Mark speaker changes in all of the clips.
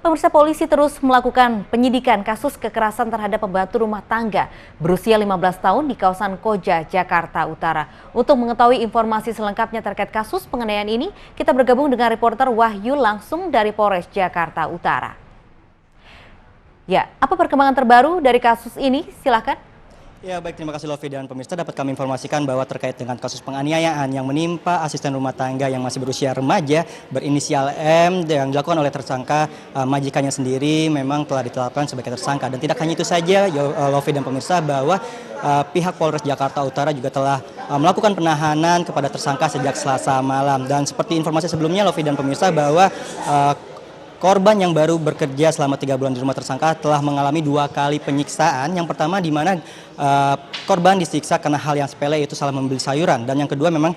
Speaker 1: Pemirsa, polisi terus melakukan penyidikan kasus kekerasan terhadap pembantu rumah tangga berusia 15 tahun di kawasan Koja, Jakarta Utara. Untuk mengetahui informasi selengkapnya terkait kasus penganiayaan ini, kita bergabung dengan reporter Wahyu langsung dari Polres Jakarta Utara. Ya, apa perkembangan terbaru dari kasus ini? Silakan.
Speaker 2: Ya baik, terima kasih Lofi dan pemirsa. Dapat kami informasikan bahwa terkait dengan kasus penganiayaan yang menimpa asisten rumah tangga yang masih berusia remaja berinisial M yang dilakukan oleh tersangka majikannya sendiri memang telah ditetapkan sebagai tersangka. Dan tidak hanya itu saja Lofi dan pemirsa, bahwa pihak Polres Jakarta Utara juga telah melakukan penahanan kepada tersangka sejak Selasa malam. Dan seperti informasi sebelumnya Lofi dan pemirsa, bahwa korban yang baru bekerja selama 3 bulan di rumah tersangka telah mengalami 2 kali penyiksaan. Yang pertama di mana korban disiksa karena hal yang sepele, yaitu salah membeli sayuran. Dan yang kedua memang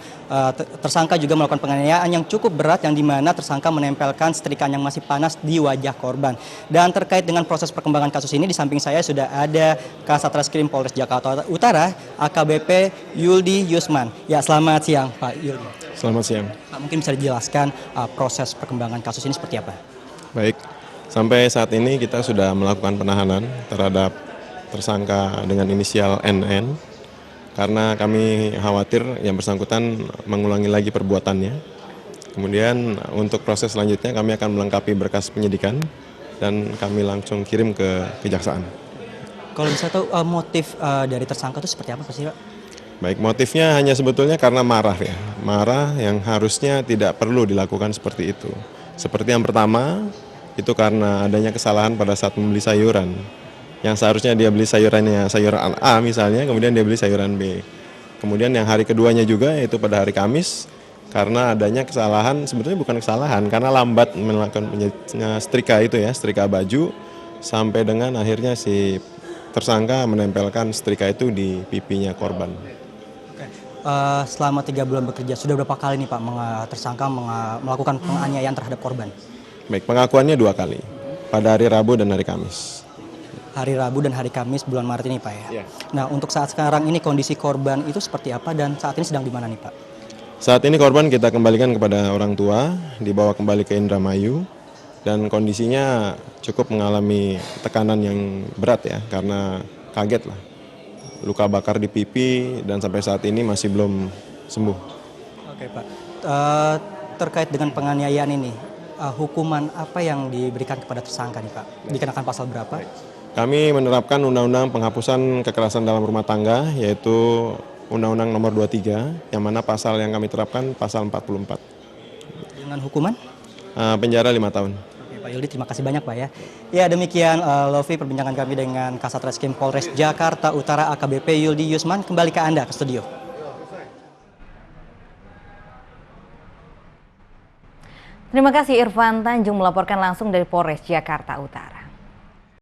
Speaker 2: tersangka juga melakukan penganiayaan yang cukup berat, yang di mana tersangka menempelkan setrikaan yang masih panas di wajah korban. Dan terkait dengan proses perkembangan kasus ini, di samping saya sudah ada Kasat Reskrim Polres Jakarta Utara, AKBP Yuldi Yusman. Ya, selamat siang Pak Yuldi.
Speaker 3: Selamat siang.
Speaker 2: Pak, mungkin bisa dijelaskan proses perkembangan kasus ini seperti apa?
Speaker 3: Baik, sampai saat ini kita sudah melakukan penahanan terhadap tersangka dengan inisial NN karena kami khawatir yang bersangkutan mengulangi lagi perbuatannya. Kemudian untuk proses selanjutnya kami akan melengkapi berkas penyidikan dan kami langsung kirim ke kejaksaan.
Speaker 2: Kalau bisa tahu motif dari tersangka itu seperti apa sih, Pak?
Speaker 3: Baik, motifnya hanya sebetulnya karena marah ya. Marah yang harusnya tidak perlu dilakukan seperti itu. Seperti yang pertama, itu karena adanya kesalahan pada saat membeli sayuran. Yang seharusnya dia beli sayurannya sayuran A misalnya, kemudian dia beli sayuran B. Kemudian yang hari keduanya juga, yaitu pada hari Kamis, karena adanya kesalahan, sebetulnya bukan kesalahan, karena lambat melakukan setrika itu ya, setrika baju, sampai dengan akhirnya si tersangka menempelkan setrika itu di pipinya korban.
Speaker 2: Selama 3 bulan bekerja, sudah berapa kali nih Pak tersangka melakukan penganiayaan terhadap korban?
Speaker 3: Baik, pengakuannya 2 kali, pada hari Rabu dan hari Kamis.
Speaker 2: Hari Rabu dan hari Kamis bulan Maret ini Pak ya?
Speaker 3: Ya.
Speaker 2: Nah, untuk saat sekarang ini kondisi korban itu seperti apa dan saat ini sedang di mana nih Pak?
Speaker 3: Saat ini korban kita kembalikan kepada orang tua, dibawa kembali ke Indramayu, dan kondisinya cukup mengalami tekanan yang berat ya, karena kaget lah. Luka bakar di pipi dan sampai saat ini masih belum sembuh.
Speaker 2: Oke Pak, terkait dengan penganiayaan ini, hukuman apa yang diberikan kepada tersangka nih Pak? Dikenakan pasal berapa?
Speaker 3: Kami menerapkan Undang-Undang Penghapusan Kekerasan dalam Rumah Tangga, yaitu Undang-Undang Nomor 23, yang mana pasal yang kami terapkan pasal 44.
Speaker 2: Dengan hukuman?
Speaker 3: Penjara 5 tahun.
Speaker 2: Oke Pak Yuldi, terima kasih banyak Pak ya. Ya demikian Lofi perbincangan kami dengan Kasat Reskrim Polres Jakarta Utara AKBP Yuldi Yusman. Kembali ke Anda ke studio.
Speaker 1: Terima kasih Irfan Tanjung melaporkan langsung dari Polres Jakarta Utara.